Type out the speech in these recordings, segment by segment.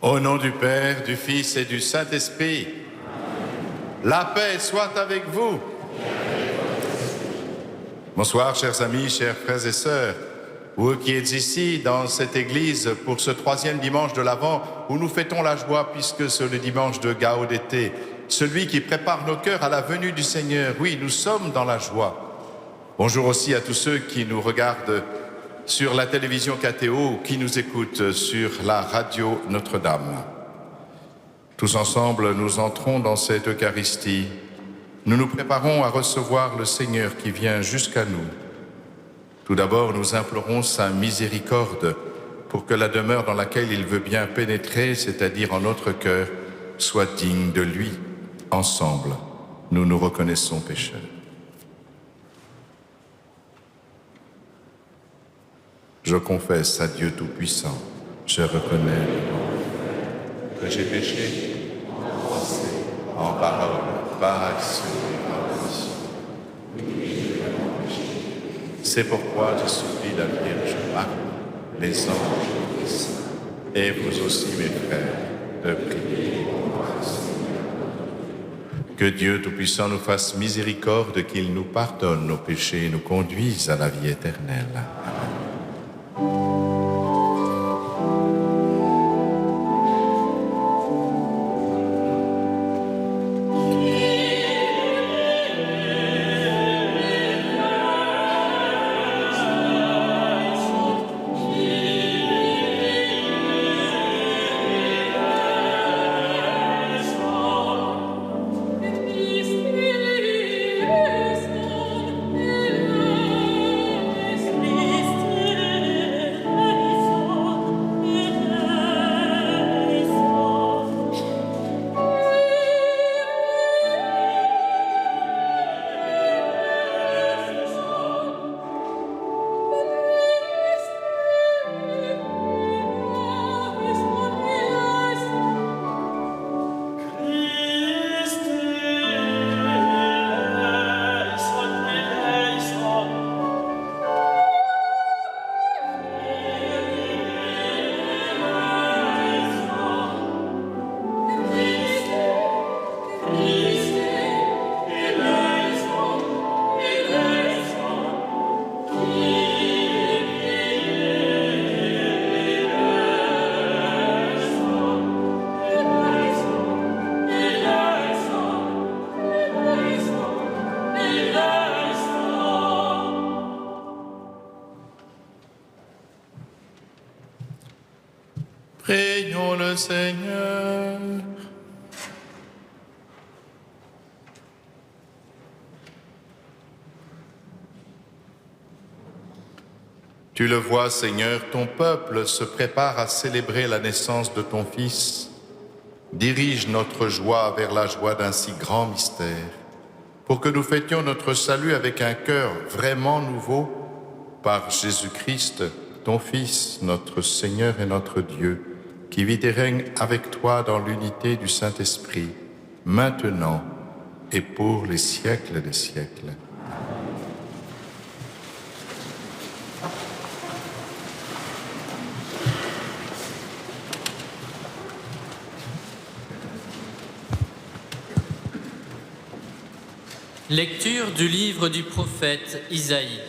Au nom du Père, du Fils et du Saint-Esprit, la paix soit avec vous. Bonsoir, chers amis, chers frères et sœurs. Vous qui êtes ici, dans cette église, pour ce 3e dimanche de l'Avent, où nous fêtons la joie, puisque c'est le dimanche de Gaudété, celui qui prépare nos cœurs à la venue du Seigneur. Oui, nous sommes dans la joie. Bonjour aussi à tous ceux qui nous regardent sur la télévision KTO ou qui nous écoutent sur la radio Notre-Dame. Tous ensemble, nous entrons dans cette Eucharistie. Nous nous préparons à recevoir le Seigneur qui vient jusqu'à nous. Tout d'abord, nous implorons sa miséricorde pour que la demeure dans laquelle il veut bien pénétrer, c'est-à-dire en notre cœur, soit digne de lui. Ensemble, nous nous reconnaissons pécheurs. Je confesse à Dieu Tout-Puissant, je reconnais que j'ai péché en pensée, en parole, par action et par omission. C'est pourquoi je supplie la Vierge Marie, les anges et les saints, et vous aussi, mes frères, de prier pour moi. Que Dieu Tout-Puissant nous fasse miséricorde, qu'il nous pardonne nos péchés et nous conduise à la vie éternelle. Amen. Prions le Seigneur. Tu le vois, Seigneur, ton peuple se prépare à célébrer la naissance de ton Fils. Dirige notre joie vers la joie d'un si grand mystère, pour que nous fêtions notre salut avec un cœur vraiment nouveau, par Jésus-Christ, ton Fils, notre Seigneur et notre Dieu, qui vit et règne avec toi dans l'unité du Saint-Esprit, maintenant et pour les siècles des siècles. Lecture du livre du prophète Isaïe.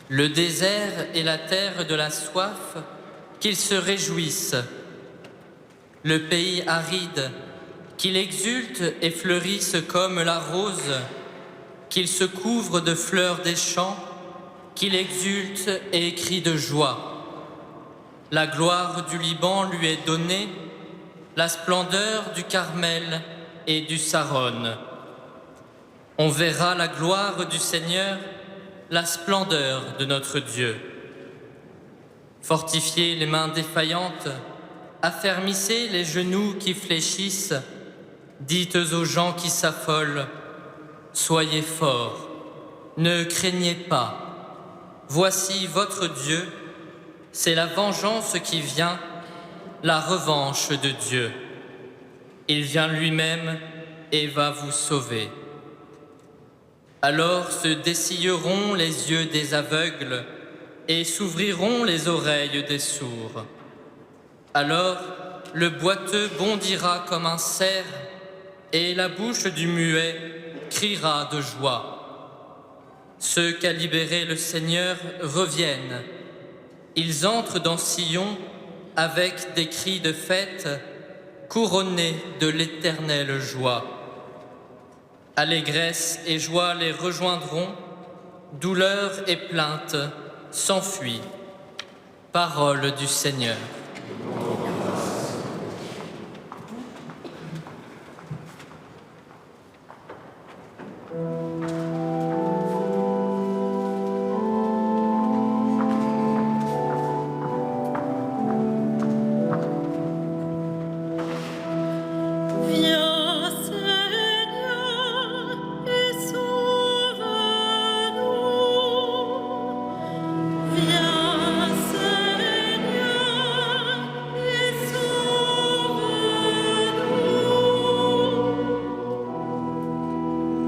Le désert et la terre de la soif, qu'ils se réjouissent. Le pays aride, qu'il exulte et fleurisse comme la rose, qu'il se couvre de fleurs des champs, qu'il exulte et crie de joie. La gloire du Liban lui est donnée, la splendeur du Carmel et du Saron. On verra la gloire du Seigneur, la splendeur de notre Dieu. Fortifiez les mains défaillantes, affermissez les genoux qui fléchissent, dites aux gens qui s'affolent, soyez forts, ne craignez pas. Voici votre Dieu, c'est la vengeance qui vient, la revanche de Dieu. Il vient lui-même et va vous sauver. Alors se dessilleront les yeux des aveugles et s'ouvriront les oreilles des sourds. Alors le boiteux bondira comme un cerf, et la bouche du muet criera de joie. Ceux qu'a libérés le Seigneur reviennent. Ils entrent dans Sion avec des cris de fête, couronnés de l'éternelle joie. Allégresse et joie les rejoindront, douleur et plainte s'enfuient. Parole du Seigneur.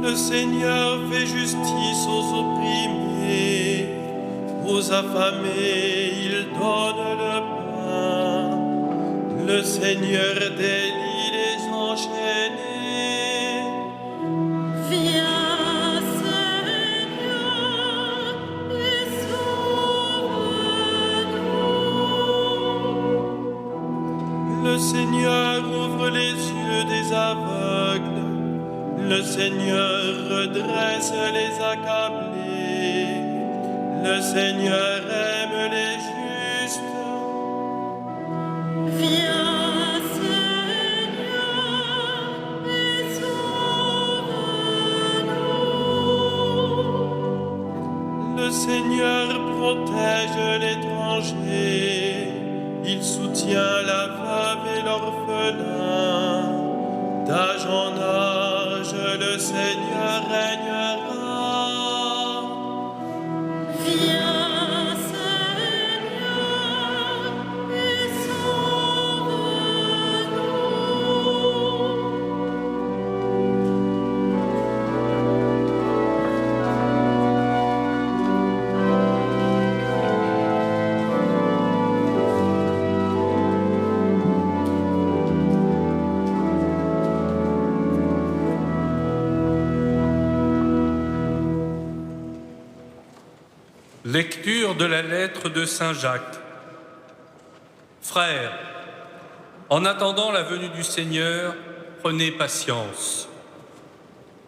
Le Seigneur fait justice aux opprimés, aux affamés il donne le pain. Le Seigneur délie les enchaînés. Viens, Seigneur, et sauve-nous. Le Seigneur ouvre les yeux des aveugles. Le Seigneur redresse les accablés. Le Seigneur aime les justes. Viens, Seigneur, et sauve-nous. Le Seigneur protège l'étranger. Il soutient la veuve et l'orphelin. D'âge en âge, le Seigneur régnera. Viens, Seigneur, et Lecture de la lettre de Saint Jacques. Frères, en attendant la venue du Seigneur, prenez patience.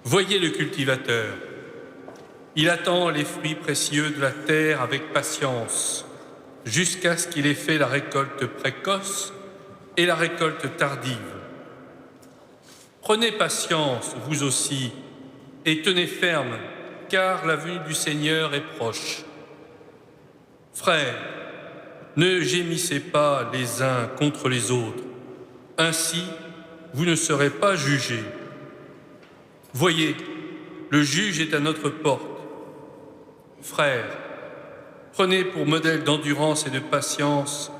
Voyez le cultivateur. Il attend les fruits précieux de la terre avec patience, jusqu'à ce qu'il ait fait la récolte précoce et la récolte tardive. Prenez patience, vous aussi, et tenez ferme, car la venue du Seigneur est proche. Frères, ne gémissez pas les uns contre les autres, ainsi vous ne serez pas jugés. Voyez, le juge est à notre porte. Frères, prenez pour modèle d'endurance et de patience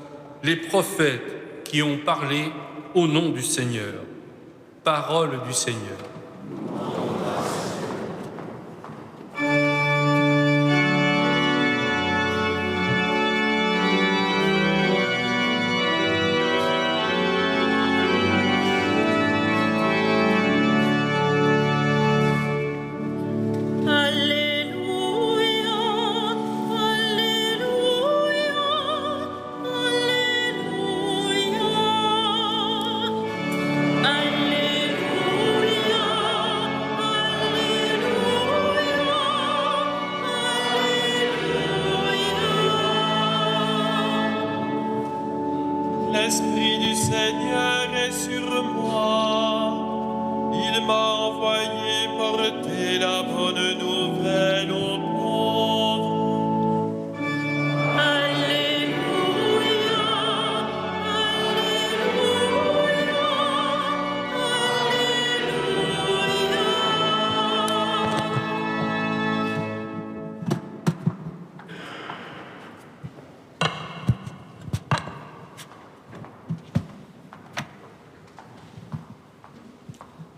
les prophètes qui ont parlé au nom du Seigneur. Parole du Seigneur. L'Esprit du Seigneur est sur moi. Il m'a envoyé porter la bonne nouvelle aux pauvres. Alléluia, Alléluia,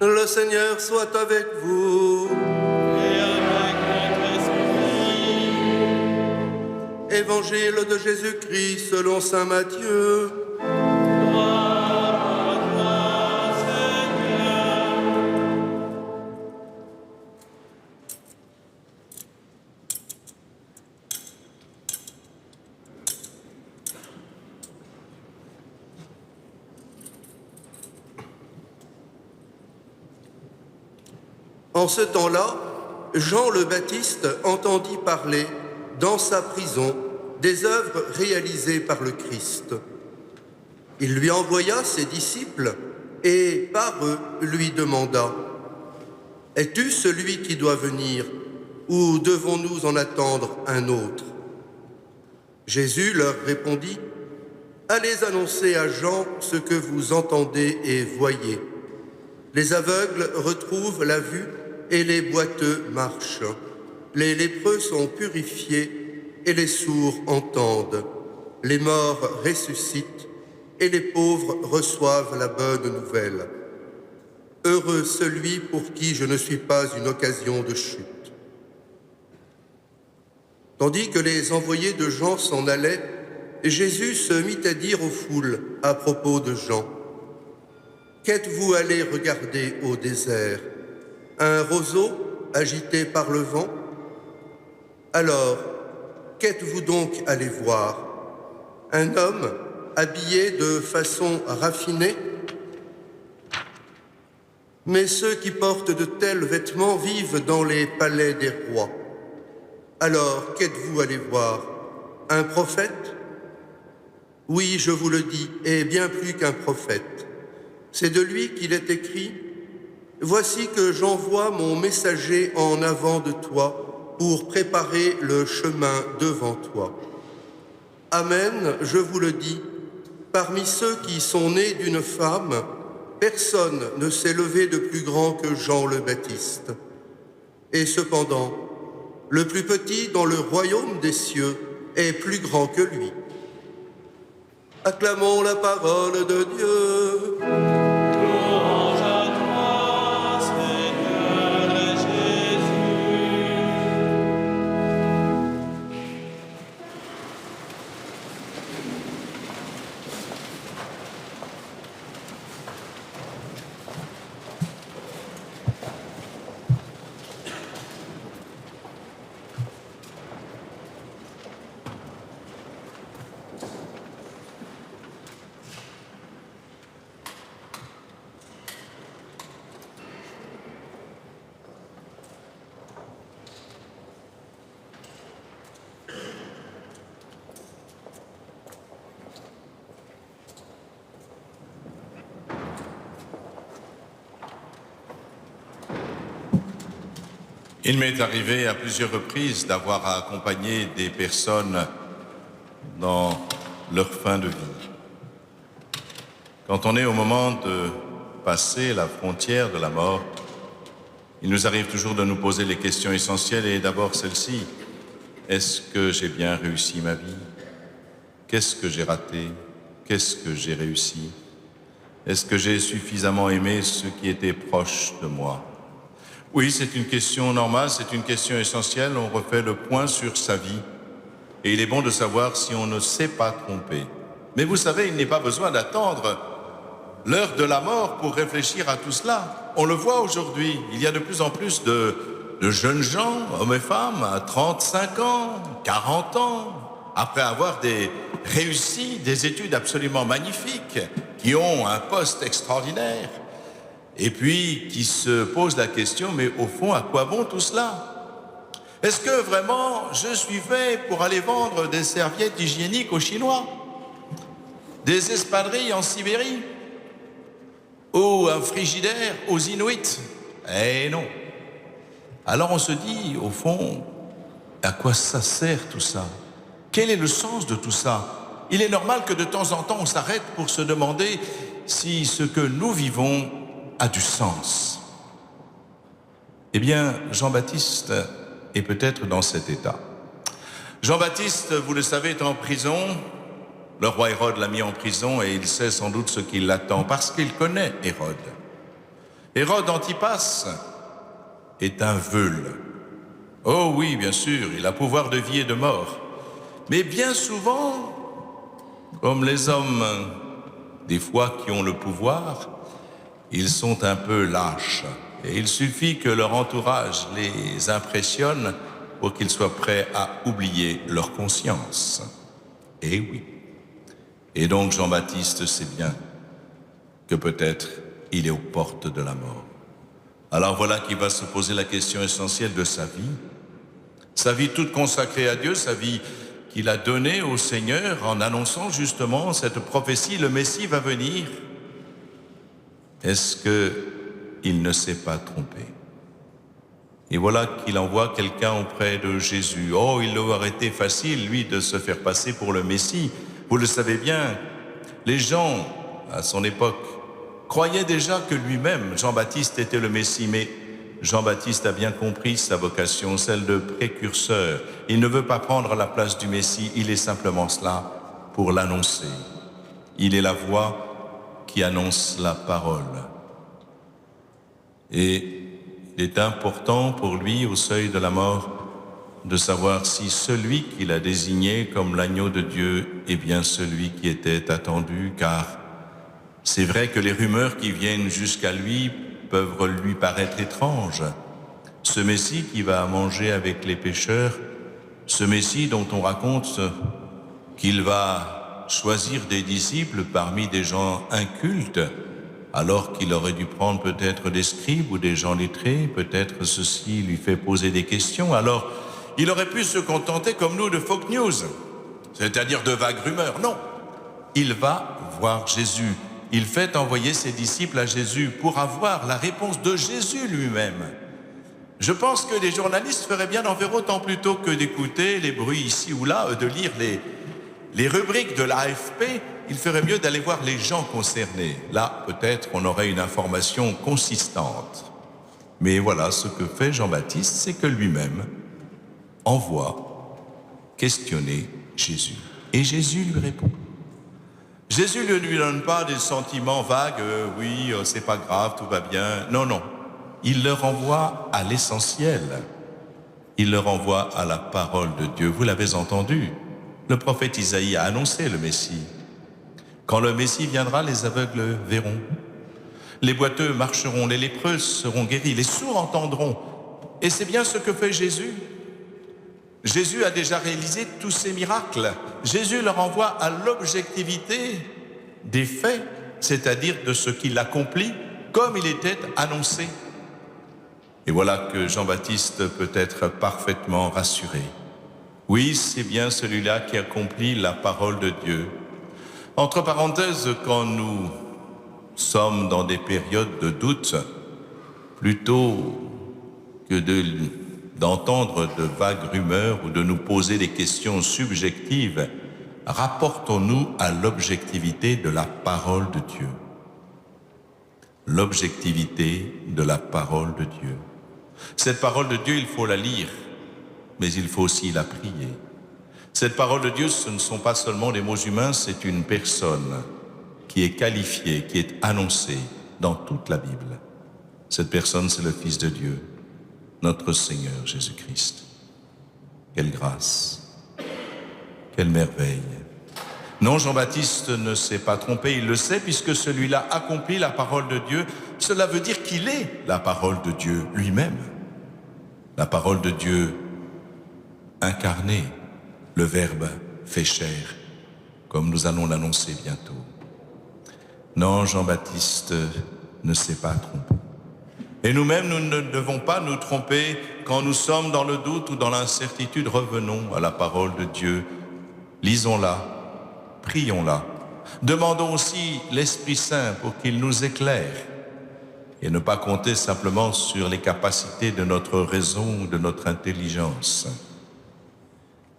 Le Seigneur soit avec vous. Et avec notre esprit. Évangile de Jésus-Christ selon saint Matthieu. En ce temps-là, Jean le Baptiste entendit parler, dans sa prison, des œuvres réalisées par le Christ. Il lui envoya ses disciples et, par eux, lui demanda « Es-tu celui qui doit venir, ou devons-nous en attendre un autre ?» Jésus leur répondit « Allez annoncer à Jean ce que vous entendez et voyez. Les aveugles retrouvent la vue et les boiteux marchent. Les lépreux sont purifiés et les sourds entendent. Les morts ressuscitent et les pauvres reçoivent la bonne nouvelle. Heureux celui pour qui je ne suis pas une occasion de chute. » Tandis que les envoyés de Jean s'en allaient, Jésus se mit à dire aux foules à propos de Jean. « Qu'êtes-vous allés regarder au désert? Un roseau agité par le vent? Alors, qu'êtes-vous donc allés voir? Un homme habillé de façon raffinée? Mais ceux qui portent de tels vêtements vivent dans les palais des rois. Alors, qu'êtes-vous allés voir? Un prophète? Oui, je vous le dis, et bien plus qu'un prophète. C'est de lui qu'il est écrit « Voici que j'envoie mon messager en avant de toi pour préparer le chemin devant toi. » Amen, je vous le dis, parmi ceux qui sont nés d'une femme, personne ne s'est levé de plus grand que Jean le Baptiste. Et cependant, le plus petit dans le royaume des cieux est plus grand que lui. Acclamons la parole de Dieu. Louange à toi, Seigneur Jésus. Il m'est arrivé à plusieurs reprises d'avoir à accompagner des personnes dans leur fin de vie. Quand on est au moment de passer la frontière de la mort, il nous arrive toujours de nous poser les questions essentielles et d'abord celle-ci. Est-ce que j'ai bien réussi ma vie? Qu'est-ce que j'ai raté? Qu'est-ce que j'ai réussi? Est-ce que j'ai suffisamment aimé ceux qui étaient proches de moi? Oui, c'est une question normale, c'est une question essentielle. On refait le point sur sa vie. Et il est bon de savoir si on ne s'est pas trompé. Mais vous savez, il n'est pas besoin d'attendre l'heure de la mort pour réfléchir à tout cela. On le voit aujourd'hui. Il y a de plus en plus de jeunes gens, hommes et femmes, à 35 ans, 40 ans, après avoir réussi des études absolument magnifiques, qui ont un poste extraordinaire, et puis qui se posent la question, mais au fond, à quoi bon tout cela? Est-ce que vraiment je suis fait pour aller vendre des serviettes hygiéniques aux Chinois? Des espadrilles en Sibérie? Ou un frigidaire aux Inuits? Eh non. Alors on se dit, au fond, à quoi ça sert tout ça? Quel est le sens de tout ça? Il est normal que de temps en temps on s'arrête pour se demander si ce que nous vivons a du sens. Eh bien, Jean-Baptiste est peut-être dans cet état. Jean-Baptiste, vous le savez, est en prison. Le roi Hérode l'a mis en prison et il sait sans doute ce qui l'attend parce qu'il connaît Hérode. Hérode Antipas est un veule. Oh oui, bien sûr, il a pouvoir de vie et de mort. Mais bien souvent, comme les hommes, des fois, qui ont le pouvoir, ils sont un peu lâches. Et il suffit que leur entourage les impressionne pour qu'ils soient prêts à oublier leur conscience. Eh oui. Et donc Jean-Baptiste sait bien que peut-être il est aux portes de la mort. Alors voilà qu'il va se poser la question essentielle de sa vie toute consacrée à Dieu, sa vie qu'il a donnée au Seigneur en annonçant justement cette prophétie, le Messie va venir. Est-ce qu'il ne s'est pas trompé? Et voilà qu'il envoie quelqu'un auprès de Jésus. Oh, il aurait été facile, lui, de se faire passer pour le Messie. Vous le savez bien, les gens, à son époque, croyaient déjà que lui-même, Jean-Baptiste, était le Messie. Mais Jean-Baptiste a bien compris sa vocation, celle de précurseur. Il ne veut pas prendre la place du Messie, il est simplement cela pour l'annoncer. Il est la voix qui annonce la parole. Et il est important pour lui, au seuil de la mort, de savoir si celui qu'il a désigné comme l'agneau de Dieu est bien celui qui était attendu, car c'est vrai que les rumeurs qui viennent jusqu'à lui peuvent lui paraître étranges. Ce Messie qui va manger avec les pécheurs, ce Messie dont on raconte qu'il va choisir des disciples parmi des gens incultes, alors qu'il aurait dû prendre peut-être des scribes ou des gens lettrés, peut-être ceci lui fait poser des questions. Alors, il aurait pu se contenter comme nous de fake news, c'est-à-dire de vagues rumeurs. Non, il va voir Jésus. Il fait envoyer ses disciples à Jésus pour avoir la réponse de Jésus lui-même. Je pense que les journalistes feraient bien d'en faire autant plutôt que d'écouter les bruits ici ou là, de lire les rubriques de l'AFP. Il ferait mieux d'aller voir les gens concernés. Là, peut-être, on aurait une information consistante. Mais voilà, ce que fait Jean-Baptiste, c'est que lui-même envoie questionner Jésus. Et Jésus lui répond. Jésus ne lui donne pas des sentiments vagues, oui, c'est pas grave, tout va bien. Non, non. Il le renvoie à l'essentiel. Il le renvoie à la parole de Dieu. Vous l'avez entendu. Le prophète Isaïe a annoncé le Messie. Quand le Messie viendra, les aveugles verront. Les boiteux marcheront, les lépreux seront guéris, les sourds entendront. Et c'est bien ce que fait Jésus. Jésus a déjà réalisé tous ces miracles. Jésus leur renvoie à l'objectivité des faits, c'est-à-dire de ce qu'il accomplit comme il était annoncé. Et voilà que Jean-Baptiste peut être parfaitement rassuré. Oui, c'est bien celui-là qui accomplit la parole de Dieu. Entre parenthèses, quand nous sommes dans des périodes de doute, plutôt que d'entendre de vagues rumeurs ou de nous poser des questions subjectives, rapportons-nous à l'objectivité de la parole de Dieu. L'objectivité de la parole de Dieu. Cette parole de Dieu, il faut la lire, mais il faut aussi la prier. Cette parole de Dieu, ce ne sont pas seulement des mots humains, c'est une personne qui est qualifiée, qui est annoncée dans toute la Bible. Cette personne, c'est le Fils de Dieu, notre Seigneur Jésus-Christ. Quelle grâce, quelle merveille. Non, Jean-Baptiste ne s'est pas trompé, il le sait, puisque celui-là accomplit la parole de Dieu. Cela veut dire qu'il est la parole de Dieu lui-même. La parole de Dieu incarnée, le Verbe fait chair, comme nous allons l'annoncer bientôt. Non, Jean-Baptiste ne s'est pas trompé. Et nous-mêmes, nous ne devons pas nous tromper quand nous sommes dans le doute ou dans l'incertitude. Revenons à la parole de Dieu, lisons-la, prions-la. Demandons aussi l'Esprit Saint pour qu'il nous éclaire et ne pas compter simplement sur les capacités de notre raison ou de notre intelligence.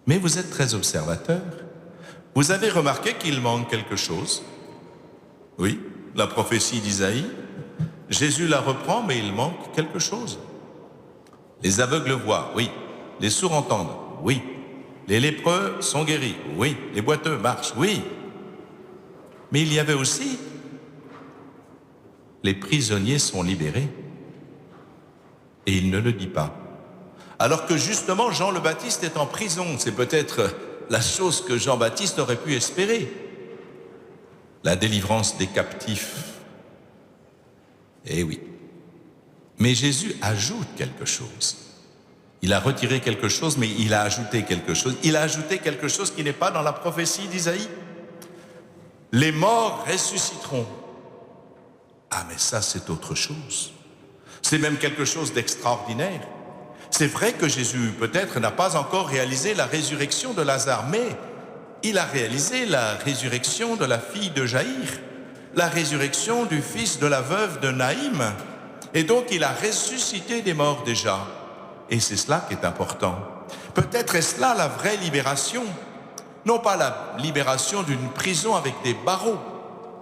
Mais vous êtes très observateur. Vous avez remarqué qu'il manque quelque chose? Oui, la prophétie d'Isaïe. Jésus la reprend, mais il manque quelque chose. Les aveugles voient, oui. Les sourds entendent, oui. Les lépreux sont guéris, oui. Les boiteux marchent, oui. Mais il y avait aussi, les prisonniers sont libérés. Et il ne le dit pas. Alors que justement, Jean le Baptiste est en prison. C'est peut-être la chose que Jean-Baptiste aurait pu espérer. La délivrance des captifs. Eh oui. Mais Jésus ajoute quelque chose. Il a retiré quelque chose, mais il a ajouté quelque chose. Il a ajouté quelque chose qui n'est pas dans la prophétie d'Isaïe. Les morts ressusciteront. Ah, mais ça, c'est autre chose. C'est même quelque chose d'extraordinaire. C'est vrai que Jésus, peut-être, n'a pas encore réalisé la résurrection de Lazare, mais il a réalisé la résurrection de la fille de Jaïr, la résurrection du fils de la veuve de Naïm. Et donc, il a ressuscité des morts déjà. Et c'est cela qui est important. Peut-être est-ce là la vraie libération. Non pas la libération d'une prison avec des barreaux,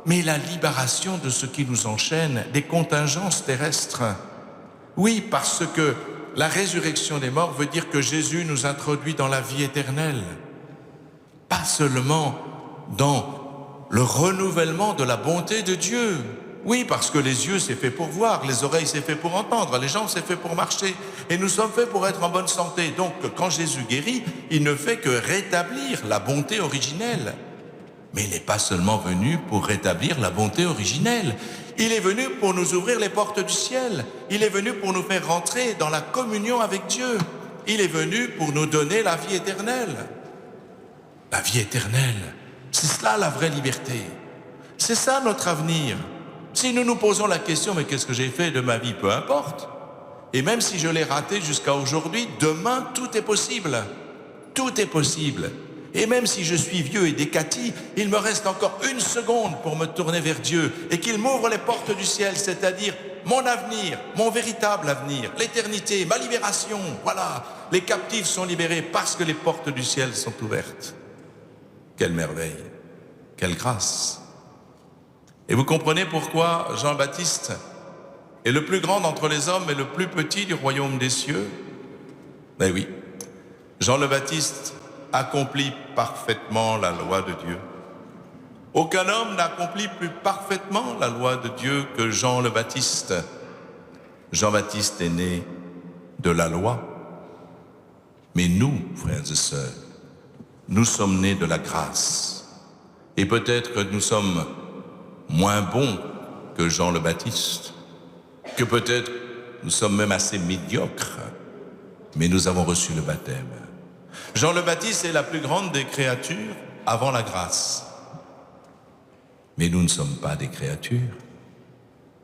mais la libération de ce qui nous enchaîne, des contingences terrestres. Oui, parce que la résurrection des morts veut dire que Jésus nous introduit dans la vie éternelle. Pas seulement dans le renouvellement de la bonté de Dieu. Oui, parce que les yeux, c'est fait pour voir, les oreilles, c'est fait pour entendre, les jambes, c'est fait pour marcher. Et nous sommes faits pour être en bonne santé. Donc, quand Jésus guérit, il ne fait que rétablir la bonté originelle. Mais il n'est pas seulement venu pour rétablir la bonté originelle. Il est venu pour nous ouvrir les portes du ciel. Il est venu pour nous faire rentrer dans la communion avec Dieu. Il est venu pour nous donner la vie éternelle. La vie éternelle, c'est cela la vraie liberté. C'est ça notre avenir. Si nous nous posons la question, mais qu'est-ce que j'ai fait de ma vie? Peu importe. Et même si je l'ai raté jusqu'à aujourd'hui, demain, tout est possible. Tout est possible. Et même si je suis vieux et décati, il me reste encore 1 seconde pour me tourner vers Dieu et qu'il m'ouvre les portes du ciel, c'est-à-dire mon avenir, mon véritable avenir, l'éternité, ma libération. Voilà, les captifs sont libérés parce que les portes du ciel sont ouvertes. Quelle merveille, quelle grâce. Et vous comprenez pourquoi Jean-Baptiste est le plus grand d'entre les hommes et le plus petit du royaume des cieux? Ben oui, Jean le Baptiste accomplit parfaitement la loi de Dieu. Aucun homme n'accomplit plus parfaitement la loi de Dieu que Jean le Baptiste. Jean-Baptiste est né de la loi. Mais nous, frères et sœurs, nous sommes nés de la grâce. Et peut-être que nous sommes moins bons que Jean le Baptiste, que peut-être nous sommes même assez médiocres, mais nous avons reçu le baptême. Jean le Baptiste est la plus grande des créatures avant la grâce. Mais nous ne sommes pas des créatures.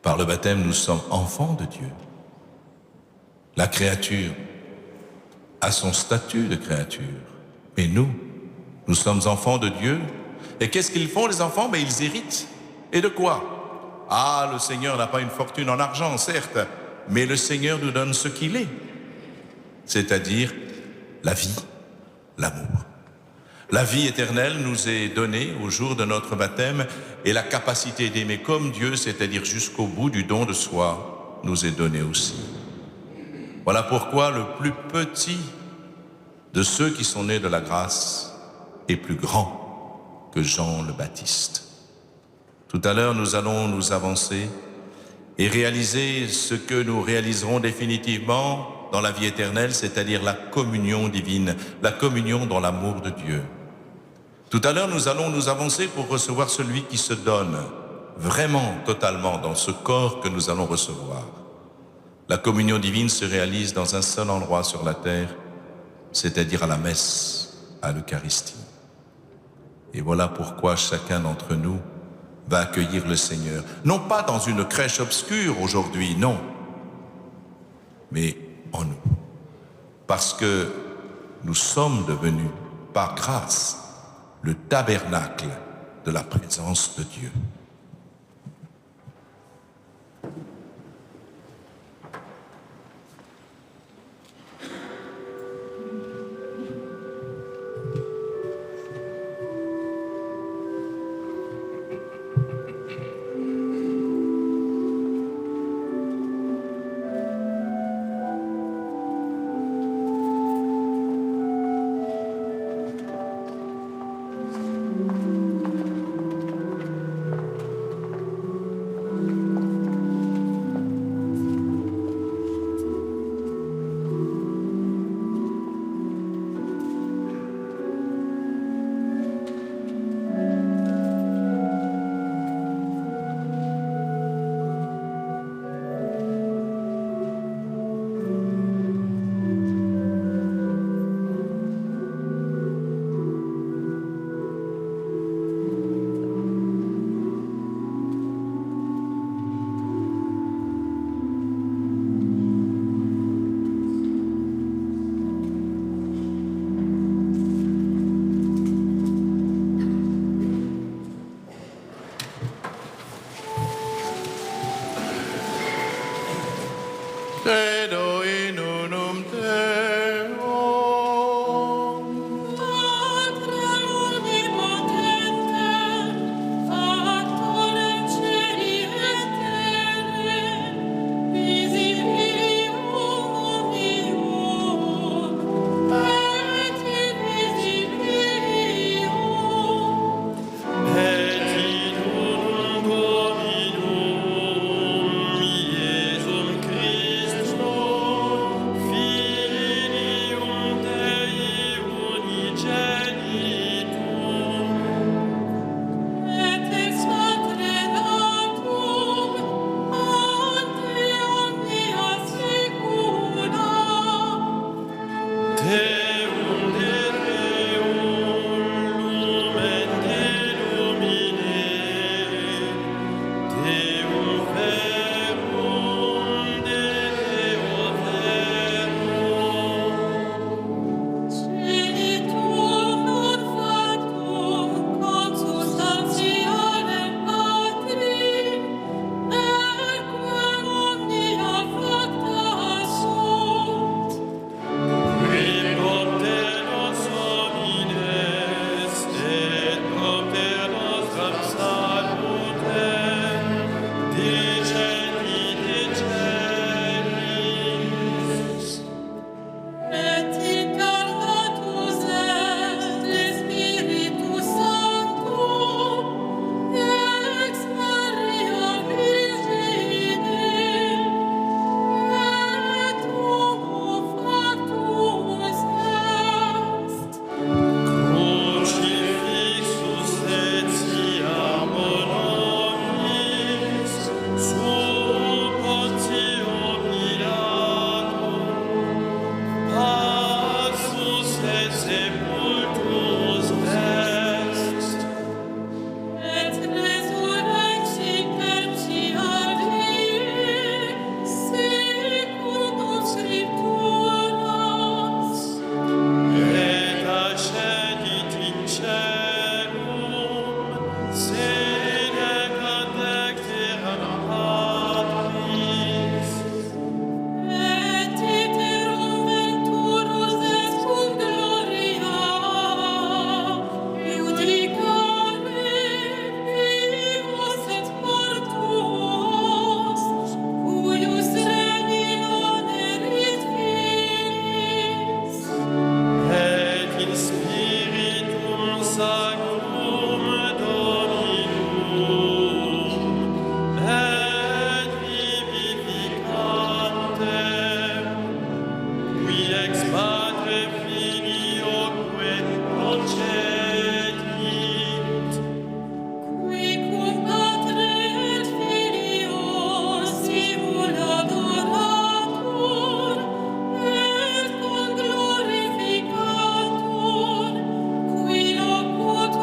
Par le baptême, nous sommes enfants de Dieu. La créature a son statut de créature. Mais nous sommes enfants de Dieu. Et qu'est-ce qu'ils font, les enfants? Ben, ils héritent. Et de quoi? Ah, le Seigneur n'a pas une fortune en argent, certes, mais le Seigneur nous donne ce qu'il est, c'est-à-dire la vie, l'amour. La vie éternelle nous est donnée au jour de notre baptême et la capacité d'aimer comme Dieu, c'est-à-dire jusqu'au bout du don de soi, nous est donnée aussi. Voilà pourquoi le plus petit de ceux qui sont nés de la grâce est plus grand que Jean le Baptiste. Tout à l'heure, nous allons nous avancer et réaliser ce que nous réaliserons définitivement dans la vie éternelle, c'est-à-dire la communion divine, la communion dans l'amour de Dieu. Tout à l'heure, nous allons nous avancer pour recevoir celui qui se donne vraiment, totalement, dans ce corps que nous allons recevoir. La communion divine se réalise dans un seul endroit sur la terre, c'est-à-dire à la messe, à l'Eucharistie. Et voilà pourquoi chacun d'entre nous va accueillir le Seigneur, non pas dans une crèche obscure aujourd'hui, non, mais en nous, parce que nous sommes devenus, par grâce, le tabernacle de la présence de Dieu. sacrum Dominum et vivificantem, qui ex Patre Filioque procedit, Qui cum Patre et Filio simul adoratur, et cum glorificatur, qui locutor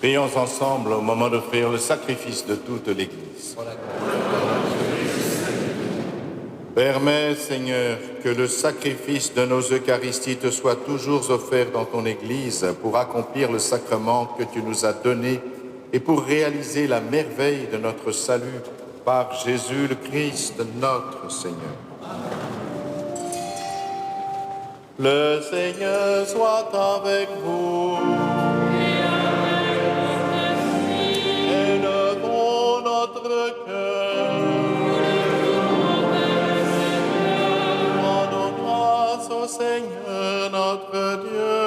Prions ensemble au moment d'offrir le sacrifice de toute l'Église. Permets, Seigneur, que le sacrifice de nos Eucharisties te soit toujours offert dans ton Église pour accomplir le sacrement que tu nous as donné et pour réaliser la merveille de notre salut par Jésus le Christ, notre Seigneur. Le Seigneur soit avec vous. Élevons notre cœur. Rendons grâce au Seigneur notre Dieu.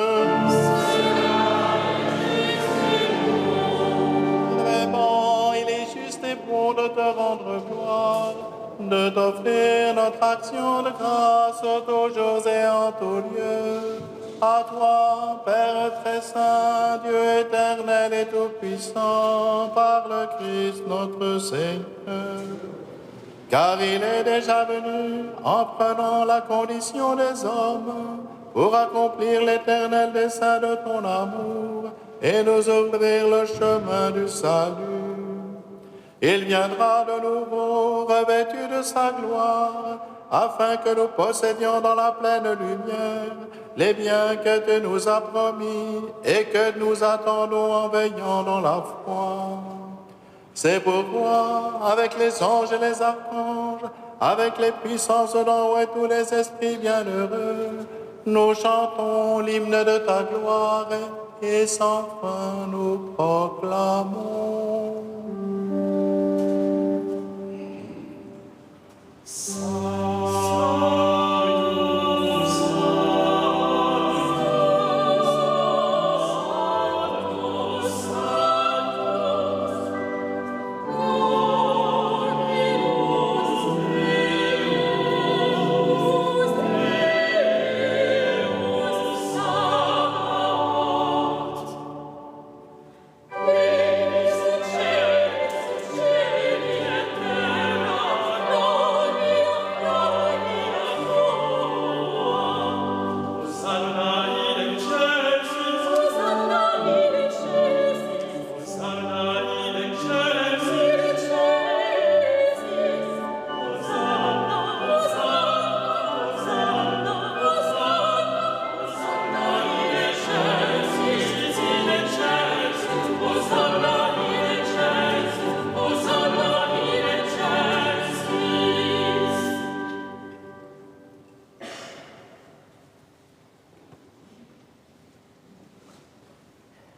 Vraiment, il est juste et bon de te rendre gloire, de t'offrir notre action de grâce en tous jours et en tout lieu. À toi, Père très saint, Dieu éternel et tout-puissant, par le Christ notre Seigneur. Car il est déjà venu en prenant la condition des hommes pour accomplir l'éternel dessein de ton amour et nous ouvrir le chemin du salut. Il viendra de nouveau revêtu de sa gloire, afin que nous possédions dans la pleine lumière les biens que tu nous as promis et que nous attendons en veillant dans la foi. C'est pourquoi, avec les anges et les archanges, avec les puissances d'en haut et tous les esprits bienheureux, nous chantons l'hymne de ta gloire et sans fin nous proclamons.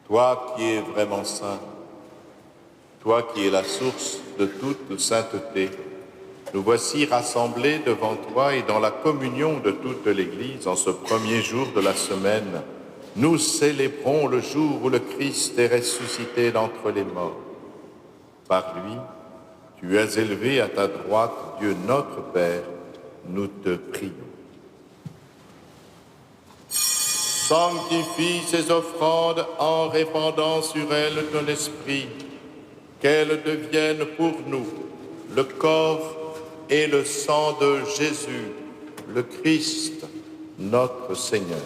Toi qui es vraiment saint, toi qui es la source de toute sainteté, nous voici rassemblés devant toi et dans la communion de toute l'Église en ce premier jour de la semaine. Nous célébrons le jour où le Christ est ressuscité d'entre les morts. Par lui, tu as élevé à ta droite Dieu notre Père, nous te prions. Sanctifie ces offrandes en répandant sur elles ton esprit, qu'elles deviennent pour nous le corps et le sang de Jésus, le Christ, notre Seigneur.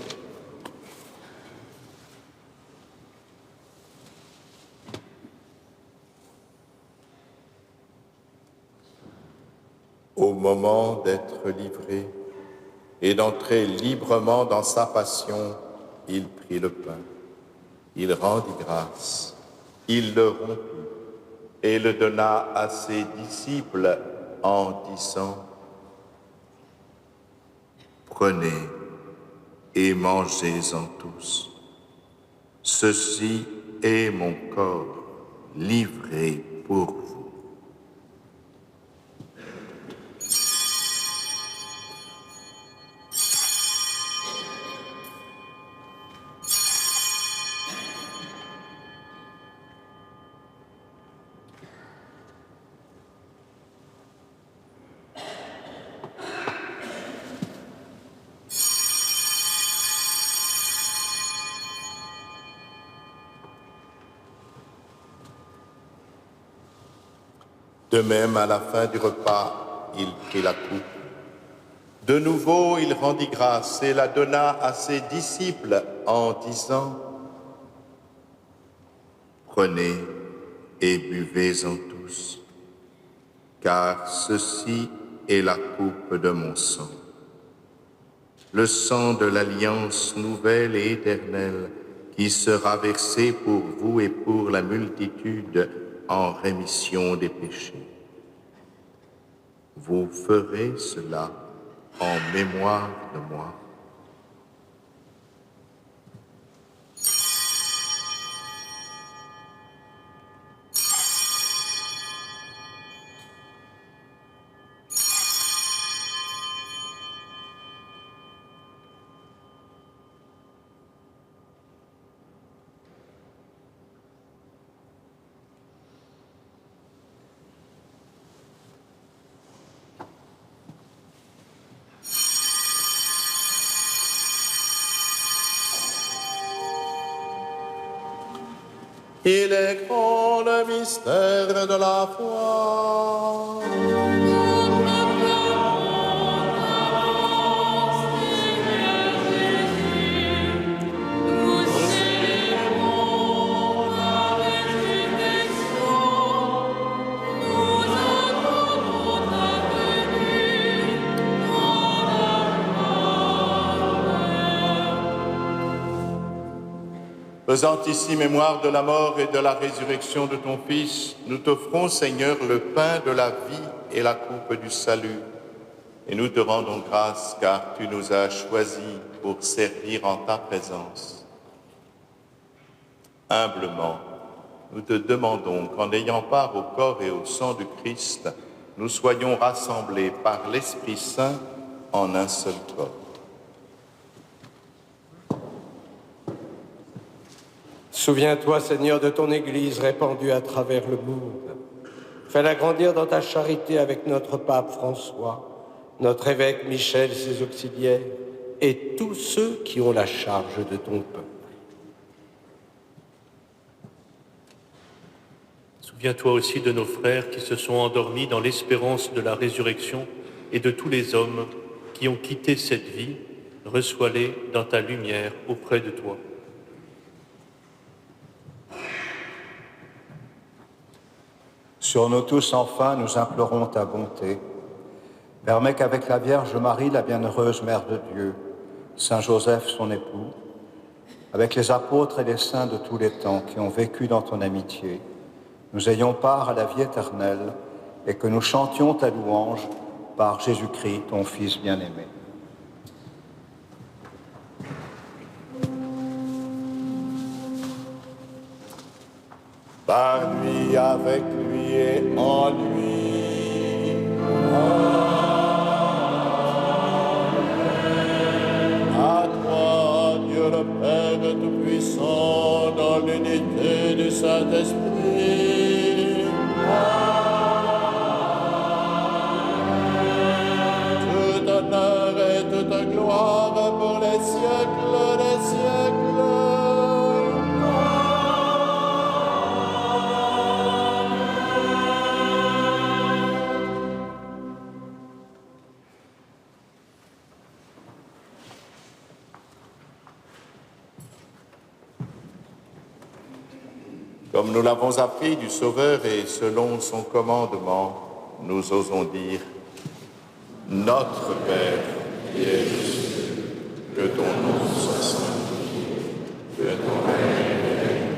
Au moment d'être livré et d'entrer librement dans sa passion, il prit le pain, il rendit grâce, il le rompit et le donna à ses disciples en disant : « Prenez et mangez-en tous. Ceci est mon corps livré pour vous. » De même, à la fin du repas, il prit la coupe. De nouveau, il rendit grâce et la donna à ses disciples en disant : « Prenez et buvez-en tous, car ceci est la coupe de mon sang, le sang de l'alliance nouvelle et éternelle qui sera versé pour vous et pour la multitude en rémission des péchés. Vous ferez cela en mémoire de moi. Il est grand le mystère de la foi. Faisant ici mémoire de la mort et de la résurrection de ton Fils, nous t'offrons, Seigneur, le pain de la vie et la coupe du salut. Et nous te rendons grâce car tu nous as choisis pour servir en ta présence. Humblement, nous te demandons qu'en ayant part au corps et au sang du Christ, nous soyons rassemblés par l'Esprit Saint en un seul corps. Souviens-toi, Seigneur, de ton Église répandue à travers le monde. Fais-la grandir dans ta charité avec notre pape François, notre évêque Michel, ses auxiliaires, et tous ceux qui ont la charge de ton peuple. Souviens-toi aussi de nos frères qui se sont endormis dans l'espérance de la résurrection et de tous les hommes qui ont quitté cette vie. Reçois-les dans ta lumière auprès de toi. Sur nous tous, enfin, nous implorons ta bonté. Permets qu'avec la Vierge Marie, la bienheureuse Mère de Dieu, Saint Joseph, son époux, avec les apôtres et les saints de tous les temps qui ont vécu dans ton amitié, nous ayons part à la vie éternelle et que nous chantions ta louange par Jésus-Christ, ton Fils bien-aimé. Par lui, avec lui et en lui. À toi, Dieu le Père Tout-Puissant, dans l'unité du Saint-Esprit. Tout honneur et toute gloire pour les siècles des siècles. Comme nous l'avons appris du Sauveur et selon son commandement, nous osons dire « Notre Père, qui es aux cieux, que ton nom soit sanctifié, que ton règne vienne,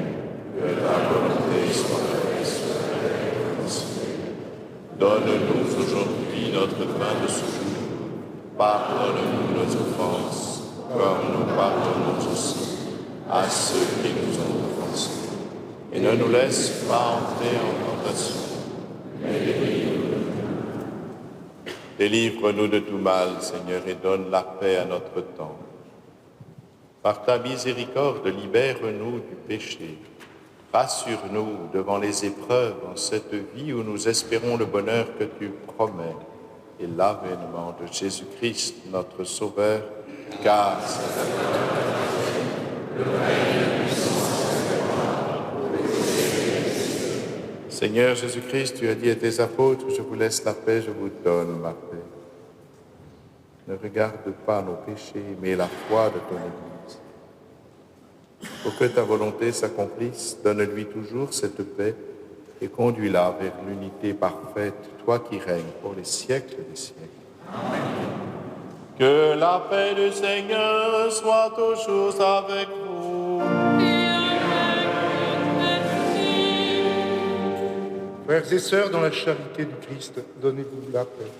que ta volonté soit faite sur la terre comme au ciel. Donne-nous aujourd'hui notre pain de ce jour. Pardonne-nous nos offenses, comme nous pardonnons aussi à ceux qui nous ont offensés. Et ne nous laisse pas entrer en tentation, mais délivre-nous. Délivre-nous de tout mal, Seigneur, et donne la paix à notre temps. Par ta miséricorde, libère-nous du péché. Rassure-nous devant les épreuves en cette vie où nous espérons le bonheur que tu promets et l'avènement de Jésus-Christ, notre Sauveur, car c'est le règne. Seigneur Jésus-Christ, tu as dit à tes apôtres, je vous laisse la paix, je vous donne ma paix. Ne regarde pas nos péchés, mais la foi de ton Église. Pour que ta volonté s'accomplisse, donne-lui toujours cette paix et conduis-la vers l'unité parfaite, toi qui règnes pour les siècles des siècles. Que la paix du Seigneur soit toujours avec vous. Frères et sœurs, dans la charité du Christ, donnez-vous la paix.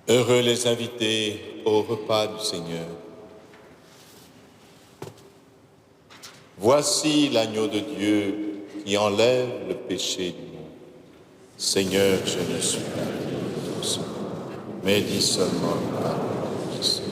Heureux les invités au repas du Seigneur. Voici l'agneau de Dieu qui enlève le péché du monde. Seigneur, je ne suis pas digne de ce mot, mais dis seulement une parole du Seigneur.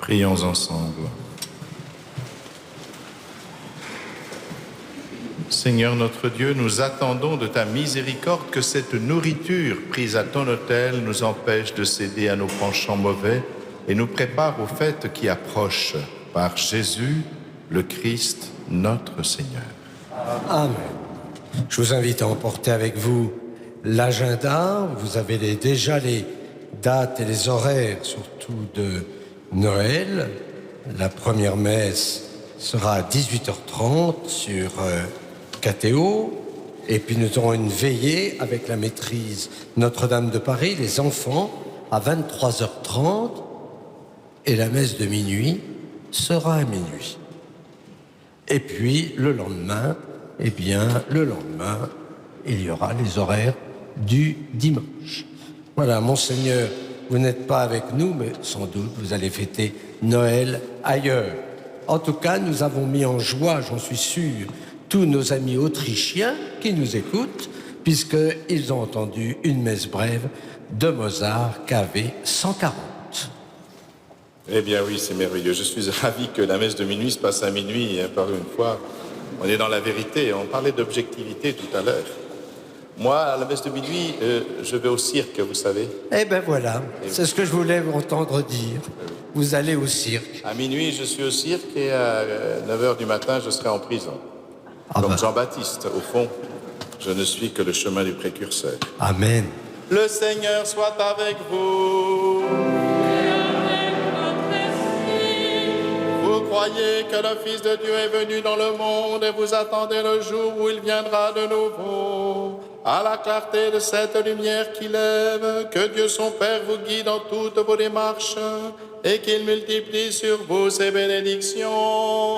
Prions ensemble. Seigneur notre Dieu, nous attendons de ta miséricorde que cette nourriture prise à ton autel nous empêche de céder à nos penchants mauvais et nous prépare aux fêtes qui approchent par Jésus, le Christ, notre Seigneur. Amen. Je vous invite à emporter avec vous l'agenda. Vous avez déjà les dates et les horaires, surtout de Noël. La première messe sera à 18h30 sur KTO. Et puis nous aurons une veillée avec la maîtrise Notre-Dame de Paris, les enfants, à 23h30. Et la messe de minuit sera à minuit. Et puis le lendemain, il y aura les horaires du dimanche. Voilà, Monseigneur, vous n'êtes pas avec nous, mais sans doute vous allez fêter Noël ailleurs. En tout cas, nous avons mis en joie, j'en suis sûr, tous nos amis autrichiens qui nous écoutent, puisqu'ils ont entendu une messe brève de Mozart, KV 140. Eh bien oui, c'est merveilleux. Je suis ravi que la messe de minuit se passe à minuit, par une fois. On est dans la vérité. On parlait d'objectivité tout à l'heure. Moi, à la messe de minuit, je vais au cirque, vous savez. Eh ben voilà, c'est ce que je voulais vous entendre dire. Vous allez au cirque. À minuit, je suis au cirque et à 9h du matin, je serai en prison. Comme Jean-Baptiste, au fond, je ne suis que le chemin du précurseur. Amen. Le Seigneur soit avec vous. Vous croyez que le Fils de Dieu est venu dans le monde et vous attendez le jour où il viendra de nouveau. À la clarté de cette lumière qui lève, que Dieu son Père vous guide dans toutes vos démarches et qu'il multiplie sur vous ses bénédictions.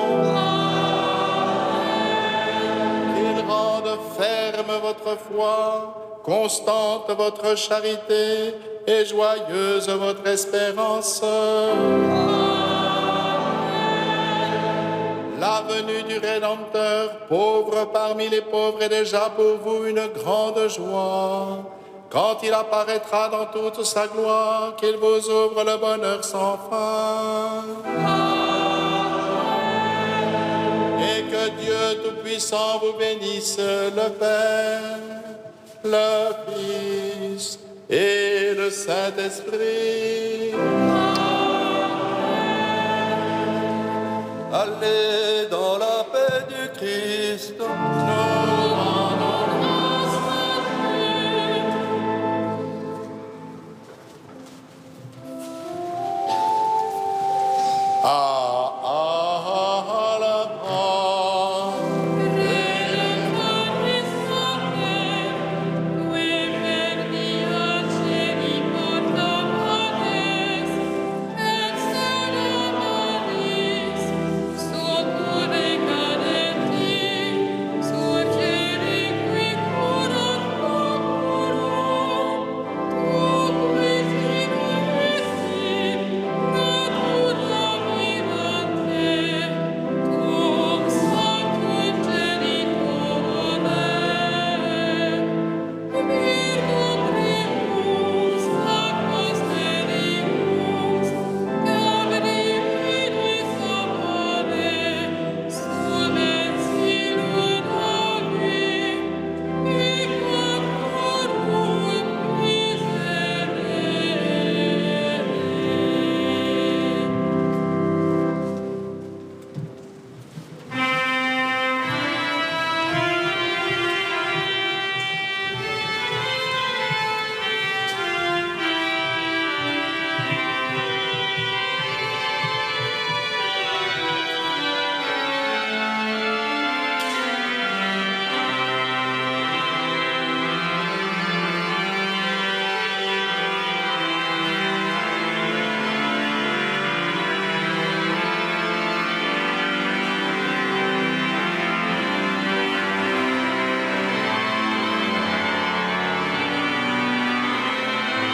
Qu'il rende ferme votre foi, constante votre charité et joyeuse votre espérance. La venue du Rédempteur, pauvre parmi les pauvres, est déjà pour vous une grande joie. Quand il apparaîtra dans toute sa gloire, qu'il vous ouvre le bonheur sans fin. Et que Dieu Tout-Puissant vous bénisse, le Père, le Fils et le Saint-Esprit. Allez dans la paix du Christ.